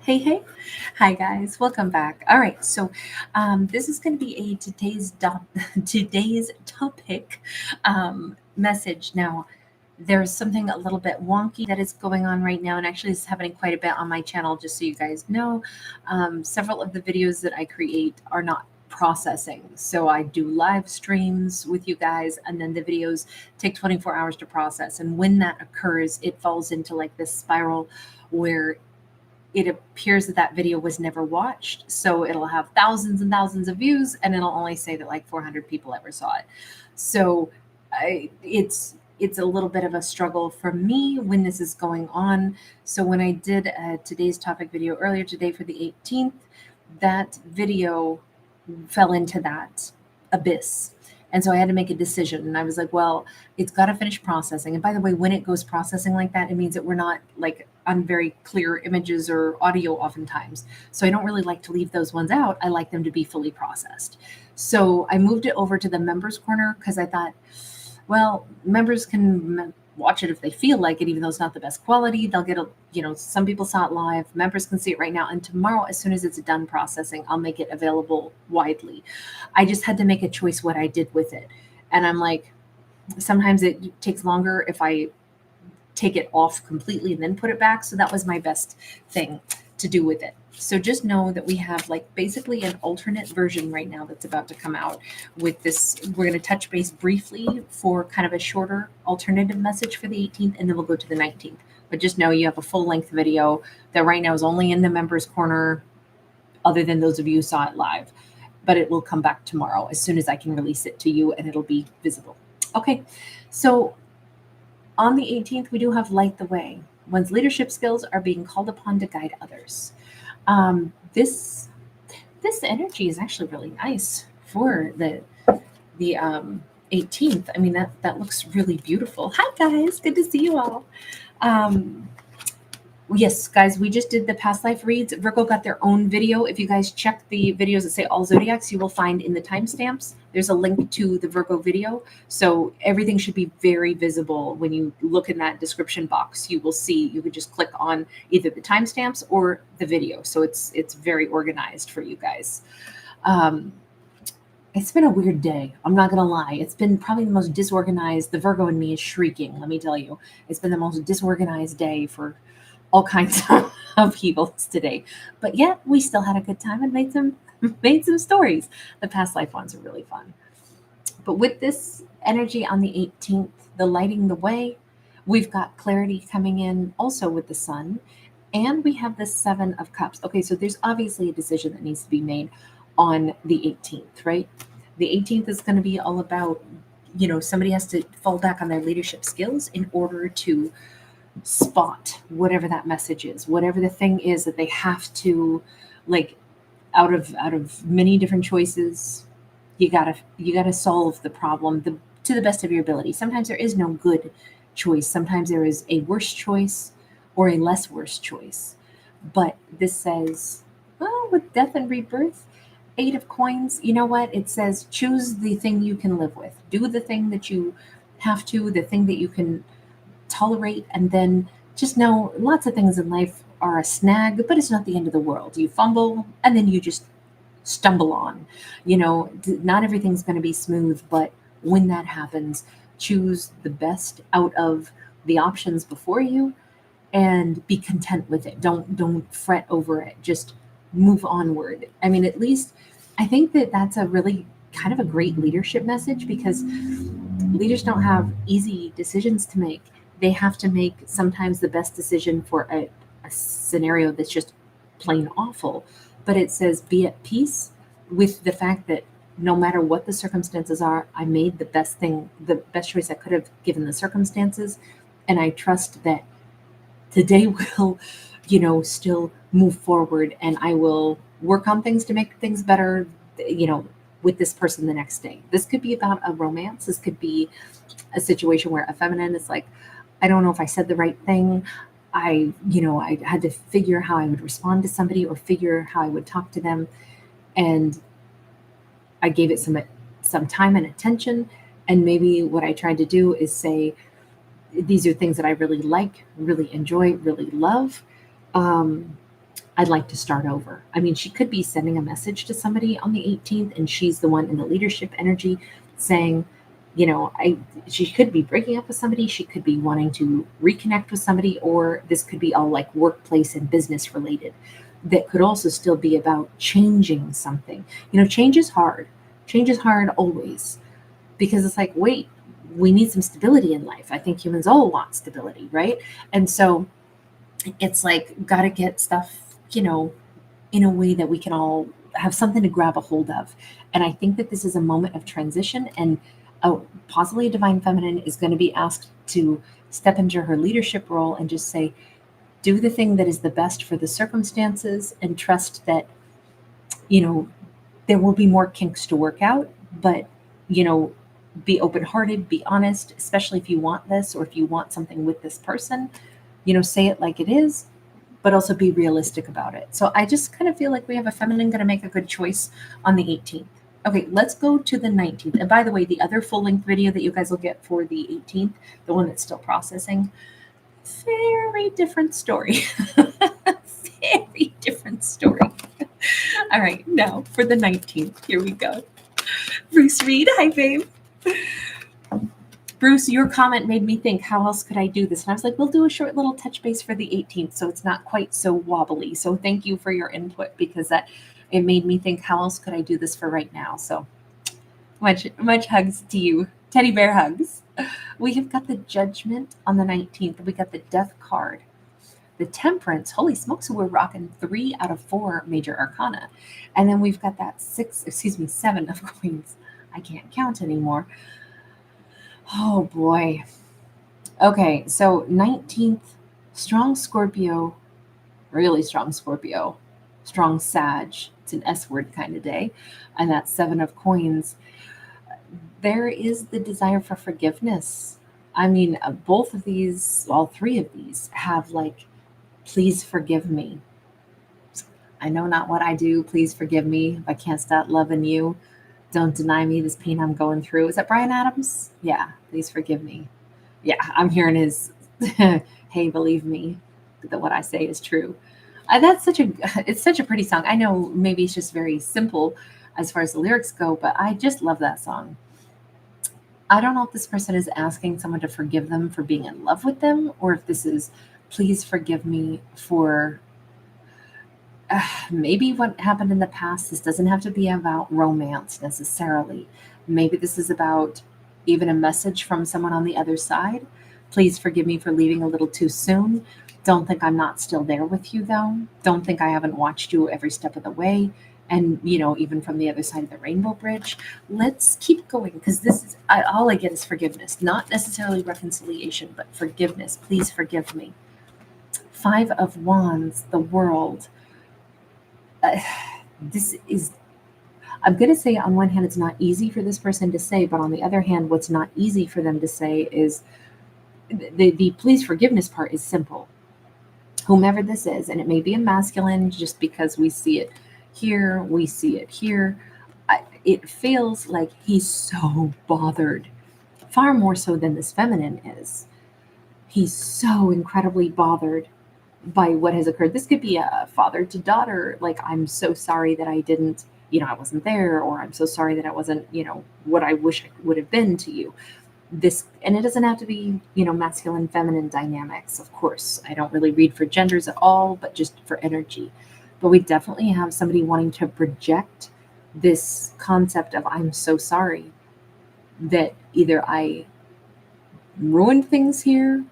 Hey, hey. Hi, guys. Welcome back. All right. This is going to be today's topic message. Now, there's something a little bit wonky that is going on right now, and actually, it's happening quite a bit on my channel, just so you guys know. Several of the videos that I create are not processing. So I do live streams with you guys, and then the videos take 24 hours to process. And when that occurs, it falls into like this spiral where it appears that video was never watched. So it'll have thousands and thousands of views, and it'll only say that like 400 people ever saw it. So it's a little bit of a struggle for me when this is going on. So when I did today's topic video earlier today for the 18th, that video fell into that abyss. And so I had to make a decision. And I was like, well, it's got to finish processing. And by the way, when it goes processing like that, it means that we're not like on very clear images or audio oftentimes. So I don't really like to leave those ones out. I like them to be fully processed. So I moved it over to the members corner because I thought, well, members can watch it if they feel like it, even though it's not the best quality. They'll get some people saw it live. Members can see it right now. And tomorrow, as soon as it's done processing, I'll make it available widely. I just had to make a choice what I did with it. And I'm like, sometimes it takes longer if I take it off completely and then put it back. So that was my best thing to do with it. So just know that we have like basically an alternate version right now that's about to come out with this. We're going to touch base briefly for kind of a shorter alternative message for the 18th, and then we'll go to the 19th. But just know you have a full length video that right now is only in the members corner, other than those of you who saw it live. But it will come back tomorrow as soon as I can release it to you, and it'll be visible. Okay, so on the 18th, we do have Light the Way. One's leadership skills are being called upon to guide others. This energy is actually really nice for the 18th. I mean, that looks really beautiful. Hi, guys. Good to see you all. Yes, guys, we just did the past life reads. Virgo got their own video. If you guys check the videos that say all zodiacs, you will find in the timestamps, there's a link to the Virgo video. So everything should be very visible. When you look in that description box, you will see, you could just click on either the timestamps or the video. So it's very organized for you guys. It's been a weird day. I'm not going to lie. It's been probably the most disorganized. The Virgo in me is shrieking. Let me tell you, it's been the most disorganized day for all kinds of upheavals today, but yet we still had a good time and made some stories. The past life ones are really fun. But with this energy on the 18th, the lighting the way, we've got clarity coming in also with the sun, and we have the 7 of Cups. Okay, so there's obviously a decision that needs to be made on the 18th, right? The 18th is going to be all about, somebody has to fall back on their leadership skills in order to spot whatever that message is, whatever the thing is that they have to, like, out of many different choices, you gotta solve the problem to the best of your ability. Sometimes there is no good choice. Sometimes there is a worse choice or a less worse choice. But this says, well, with death and rebirth, 8 of coins, you know what? It says choose the thing you can live with. Do the thing that you have to, the thing that you can tolerate, and then just know lots of things in life are a snag, but it's not the end of the world. You fumble and then you just stumble on. Not everything's going to be smooth, but when that happens, choose the best out of the options before you and be content with it. Don't fret over it. Just move onward. I mean, at least I think that that's a really kind of a great leadership message, because leaders don't have easy decisions to make. They have to make sometimes the best decision for a scenario that's just plain awful. But it says be at peace with the fact that no matter what the circumstances are, I made the best choice I could have given the circumstances. And I trust that today will, still move forward, and I will work on things to make things better, with this person the next day. This could be about a romance. This could be a situation where a feminine is like, I don't know if I said the right thing. I had to figure how I would respond to somebody or figure how I would talk to them. And I gave it some time and attention. And maybe what I tried to do is say, these are things that I really like, really enjoy, really love. I'd like to start over. I mean, she could be sending a message to somebody on the 18th, and she's the one in the leadership energy saying, she could be breaking up with somebody. She could be wanting to reconnect with somebody, or this could be all like workplace and business related. That could also still be about changing something. Change is hard. Change is hard always, because it's like, wait, we need some stability in life. I think humans all want stability, right? And so it's like, got to get stuff, in a way that we can all have something to grab a hold of. And I think that this is a moment of transition, and possibly a divine feminine is going to be asked to step into her leadership role and just say, do the thing that is the best for the circumstances, and trust that, there will be more kinks to work out, but, be open-hearted, be honest, especially if you want this, or if you want something with this person, say it like it is, but also be realistic about it. So I just kind of feel like we have a feminine going to make a good choice on the 18th. Okay, let's go to the 19th. And by the way, the other full-length video that you guys will get for the 18th, the one that's still processing, very different story. Very different story. All right, now for the 19th, here we go. Bruce Reed, hi babe. Bruce, your comment made me think, how else could I do this? And I was like, we'll do a short little touch base for the 18th, so it's not quite so wobbly. So thank you for your input, because it made me think, how else could I do this for right now? So much hugs to you. Teddy bear hugs. We have got the Judgment on the 19th. We got the Death card. The Temperance. Holy smokes, we're rocking 3 out of 4 major arcana. And then we've got that 7 of Queens. I can't count anymore. Oh boy. Okay, so 19th, strong Scorpio, really strong Scorpio, strong Sag. It's an S word kind of day. And that 7 of Coins. There is the desire for forgiveness. I mean, both of these, all 3 of these have like, please forgive me. I know not what I do. Please forgive me. If I can't stop loving you, don't deny me this pain I'm going through. Is that Bryan Adams? Yeah, please forgive me. Yeah, I'm hearing his, hey, believe me that what I say is true. It's such a pretty song. I know maybe it's just very simple as far as the lyrics go, but I just love that song. I don't know if this person is asking someone to forgive them for being in love with them, or if this is, please forgive me for maybe what happened in the past. This doesn't have to be about romance necessarily. Maybe this is about even a message from someone on the other side. Please forgive me for leaving a little too soon. Don't think I'm not still there with you, though. Don't think I haven't watched you every step of the way. And, even from the other side of the rainbow bridge. Let's keep going, because this is all I get is forgiveness, not necessarily reconciliation, but forgiveness. Please forgive me. 5 of Wands, the World. This is, I'm going to say, on one hand, it's not easy for this person to say, but on the other hand, what's not easy for them to say is the please forgiveness part is simple. Whomever this is, and it may be a masculine just because we see it here, we see it here. It feels like he's so bothered, far more so than this feminine is. He's so incredibly bothered by what has occurred. This could be a father to daughter, like, I'm so sorry that I didn't, I wasn't there, or I'm so sorry that I wasn't, what I wish I would have been to you. This, and it doesn't have to be, masculine, feminine dynamics. Of course, I don't really read for genders at all, but just for energy. But we definitely have somebody wanting to project this concept of, I'm so sorry that either I ruined things here,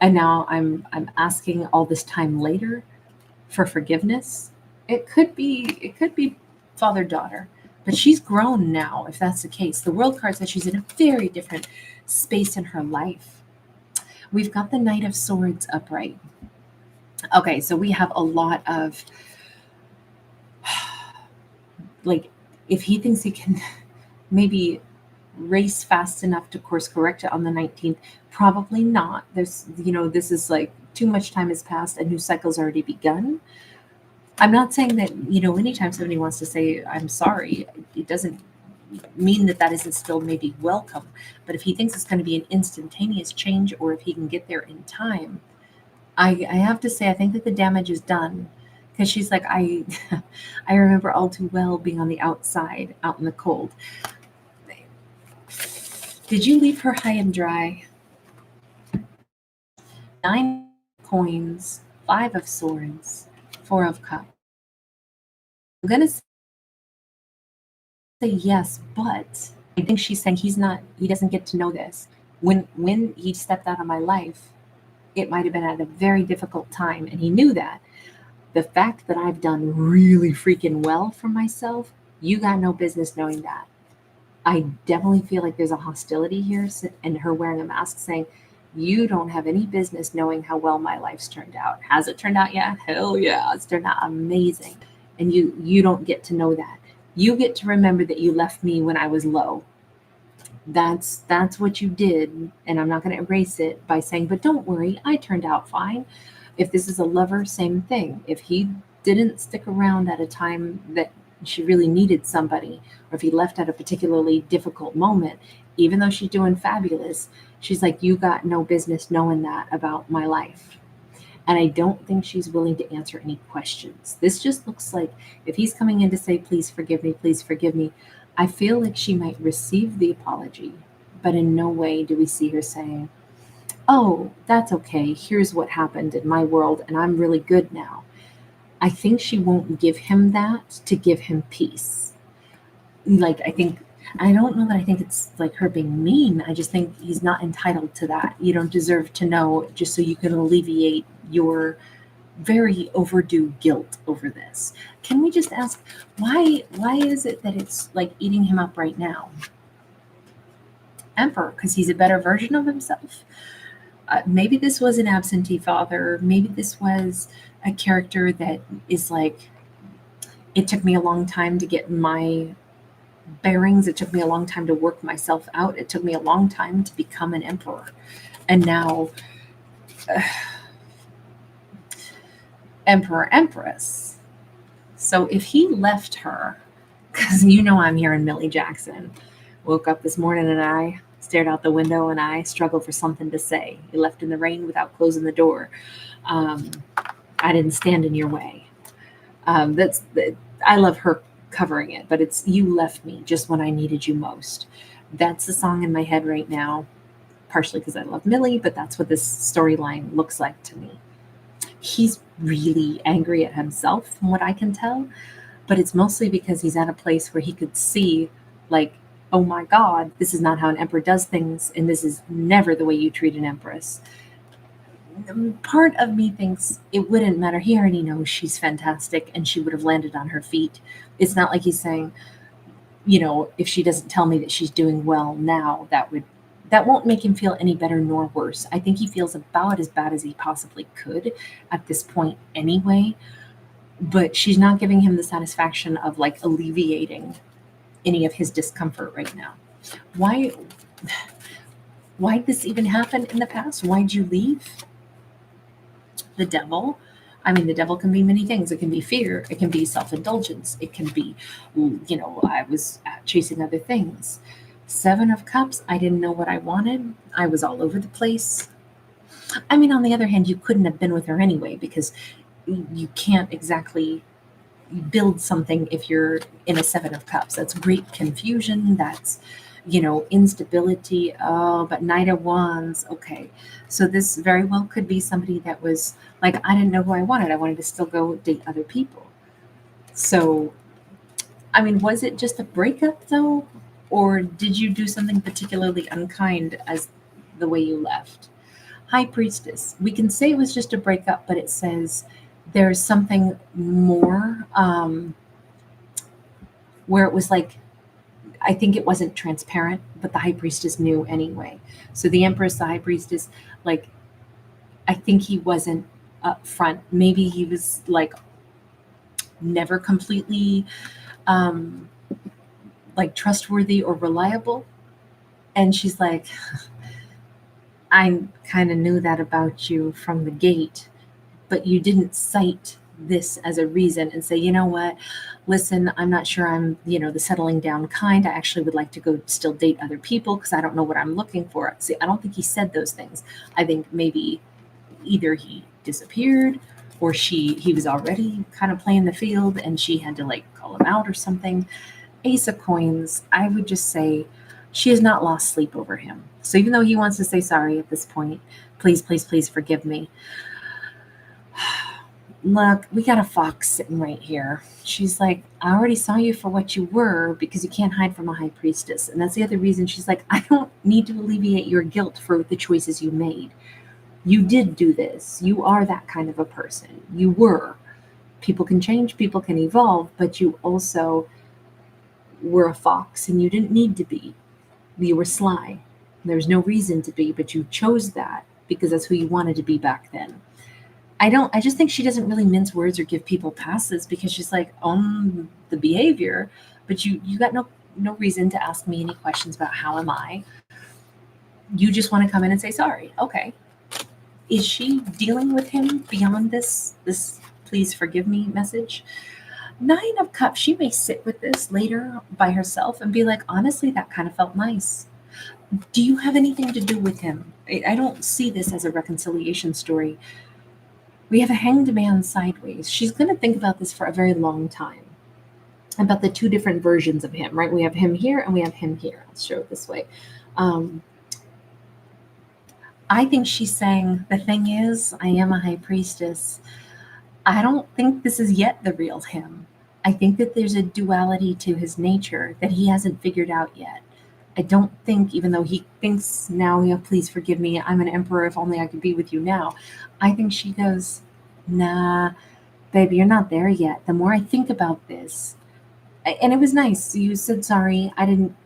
and now I'm asking all this time later for forgiveness. It could be father-daughter, but she's grown now, if that's the case. The World card says she's in a very different space in her life. We've got the Knight of Swords upright. Okay, so we have a lot of, like, if he thinks he can maybe race fast enough to course correct it on the 19th, probably not. There's, this is like too much time has passed, a new cycle's already begun. I'm not saying that, anytime somebody wants to say, I'm sorry, it doesn't mean that isn't still maybe welcome. But if he thinks it's going to be an instantaneous change, or if he can get there in time, I have to say, I think that the damage is done. Because she's like, I I remember all too well being on the outside, out in the cold. Did you leave her high and dry? 9 coins, 5 of swords, 4 of cups. I'm gonna say yes, but I think she's saying he doesn't get to know this. When he stepped out of my life, it might have been at a very difficult time, and he knew that. The fact that I've done really freaking well for myself, you got no business knowing that. I definitely feel like there's a hostility here, and her wearing a mask saying, you don't have any business knowing how well my life's turned out. Has it turned out yet? Hell yeah, it's turned out amazing. And you don't get to know that. You get to remember that you left me when I was low. That's what you did, and I'm not going to erase it by saying, but don't worry, I turned out fine. If this is a lover, same thing. If he didn't stick around at a time that she really needed somebody, or if he left at a particularly difficult moment, even though she's doing fabulous, she's like, you got no business knowing that about my life. And I don't think she's willing to answer any questions. This just looks like if he's coming in to say, please forgive me, I feel like she might receive the apology, but in no way do we see her saying, oh, that's okay. Here's what happened in my world, and I'm really good now. I think she won't give him that to give him peace. Like, I don't know that I think it's like her being mean. I just think he's not entitled to that. You don't deserve to know just so you can alleviate your very overdue guilt over this. Can we just ask why is it that it's like eating him up right now? Emperor, because he's a better version of himself. Maybe this was an absentee father. Maybe this was a character that is like, it took me a long time to get my bearings. It took me a long time to work myself out. It took me a long time to become an emperor. And now, emperor, empress. So if he left her, because I'm hearing Millie Jackson, woke up this morning and I stared out the window and I struggled for something to say. You left in the rain without closing the door. I didn't stand in your way. I love her covering it, but it's you left me just when I needed you most. That's the song in my head right now, partially because I love Millie, but that's what this storyline looks like to me. He's really angry at himself, from what I can tell, but it's mostly because he's at a place where he could see, like, oh my God, this is not how an emperor does things, and this is never the way you treat an empress. Part of me thinks it wouldn't matter. He already knows she's fantastic and she would have landed on her feet. It's not like he's saying, if she doesn't tell me that she's doing well now, that won't make him feel any better nor worse. I think he feels about as bad as he possibly could at this point anyway, but she's not giving him the satisfaction of like alleviating any of his discomfort right now. Why'd this even happen in the past? Why'd you leave? The devil. The devil can be many things. It can be fear. It can be self-indulgence. It can be, I was chasing other things. 7 of Cups, I didn't know what I wanted. I was all over the place. On the other hand, you couldn't have been with her anyway because you can't exactly build something if you're in a 7 of Cups. That's great confusion. That's, instability. Oh, but Knight of Wands. Okay. So this very well could be somebody that was like, I didn't know who I wanted. I wanted to still go date other people. So, was it just a breakup though? Or did you do something particularly unkind as the way you left? High Priestess. We can say it was just a breakup, but it says there's something more where it was like, I think it wasn't transparent, but the High Priestess knew anyway. So the Empress, the High Priestess, like, I think he wasn't upfront. Maybe he was like never completely like trustworthy or reliable. And she's like, I kind of knew that about you from the gate, but you didn't cite this as a reason and say, you know what, listen, I'm not sure I'm, the settling down kind. I actually would like to go still date other people because I don't know what I'm looking for. See, I don't think he said those things. I think maybe either he disappeared or he was already kind of playing the field and she had to like call him out or something. Ace of Coins, I would just say she has not lost sleep over him. So even though he wants to say sorry at this point, please, please, please forgive me. Look, we got a fox sitting right here. She's like, I already saw you for what you were because you can't hide from a high priestess. And that's the other reason she's like, I don't need to alleviate your guilt for the choices you made. You did do this. You are that kind of a person. You were. People can change, people can evolve, but you also were a fox and you didn't need to be. You were sly. There's no reason to be, but you chose that because that's who you wanted to be back then. I just think she doesn't really mince words or give people passes because she's like, own the behavior, but you got no reason to ask me any questions about how am I. You just want to come in and say sorry. Okay. Is she dealing with him beyond this please forgive me message? Nine of Cups, she may sit with this later by herself and be like, honestly, that kind of felt nice. Do you have anything to do with him? I don't see this as a reconciliation story. We have a Hanged Man sideways. She's going to think about this for a very long time, about the two different versions of him, right? We have him here and we have him here. Let's show it this way. I think she's saying, the thing is, I am a high priestess. I don't think this is yet the real him. I think that there's a duality to his nature that he hasn't figured out yet. I don't think, even though he thinks now, please forgive me, I'm an emperor, if only I could be with you now. I think she goes, nah, baby, you're not there yet. The more I think about this, and it was nice. You said sorry. I didn't,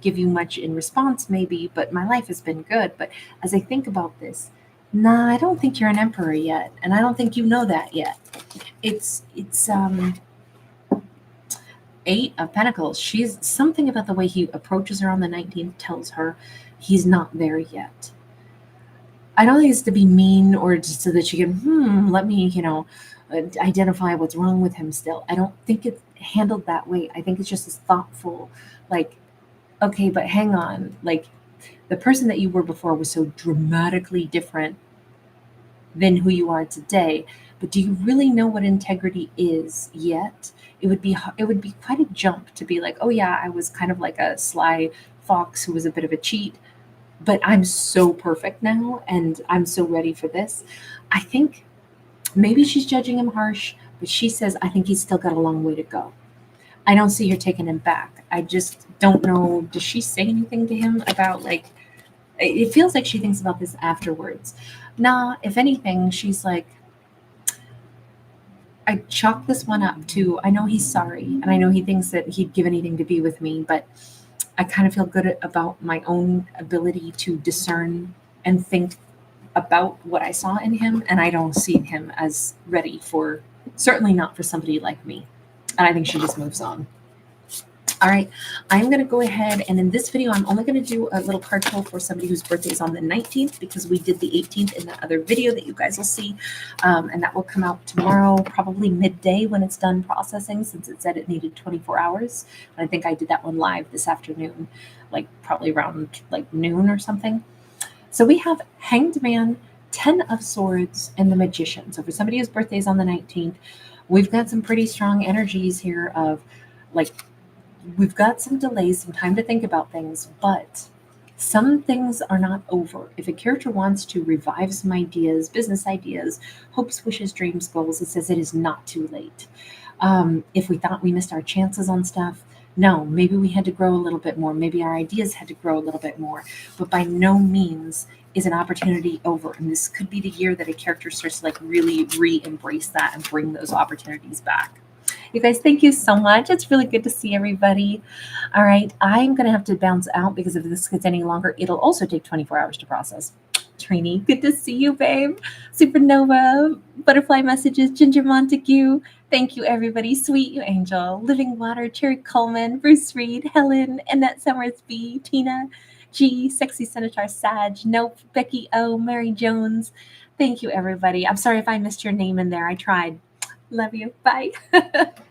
give you much in response maybe, but my life has been good. But as I think about this, nah, I don't think you're an emperor yet. And I don't think you know that yet. It's Eight of Pentacles. She's something about the way he approaches her on the 19th tells her he's not there yet. I don't think it's to be mean or just so that she can, let me, identify what's wrong with him still. I don't think it's handled that way. I think it's just as thoughtful, like, okay, but hang on. Like, the person that you were before was so dramatically different than who you are today. But do you really know what integrity is yet? It would be quite a jump to be like, oh yeah, I was kind of like a sly fox who was a bit of a cheat, but I'm so perfect now and I'm so ready for this. I think maybe she's judging him harsh, but she says, I think he's still got a long way to go. I don't see her taking him back. I just don't know. Does she say anything to him about, like, it feels like she thinks about this afterwards. Nah, if anything, she's like, I chalk this one up to, I know he's sorry, and I know he thinks that he'd give anything to be with me, but I kind of feel good about my own ability to discern and think about what I saw in him, and I don't see him as ready for, certainly not for somebody like me. And I think she just moves on. All right, I'm going to go ahead, and in this video, I'm only going to do a little card pull for somebody whose birthday is on the 19th, because we did the 18th in that other video that you guys will see, and that will come out tomorrow, probably midday when it's done processing, since it said it needed 24 hours. And I think I did that one live this afternoon, like probably around like noon or something. So we have Hanged Man, 10 of Swords, and the Magician. So for somebody whose birthday is on the 19th, we've got some pretty strong energies here of, like, we've got some delays, some time to think about things, but some things are not over. If a character wants to revive some ideas, business ideas, hopes, wishes, dreams, goals, it says it is not too late. If we thought we missed our chances on stuff, no, maybe we had to grow a little bit more. Maybe our ideas had to grow a little bit more, but by no means is an opportunity over. And this could be the year that a character starts to, like, really re-embrace that and bring those opportunities back. You guys, thank you so much. It's really good to see everybody. All right, I'm going to have to bounce out because if this gets any longer, it'll also take 24 hours to process. Trini, good to see you, babe. Supernova, Butterfly Messages, Ginger Montague. Thank you, everybody. Sweet You Angel, Living Water, Cherry Coleman, Bruce Reed, Helen, Annette Summers B, Tina G, Sexy Senator Sag, Nope, Becky O, Mary Jones. Thank you, everybody. I'm sorry if I missed your name in there. I tried. Love you. Bye.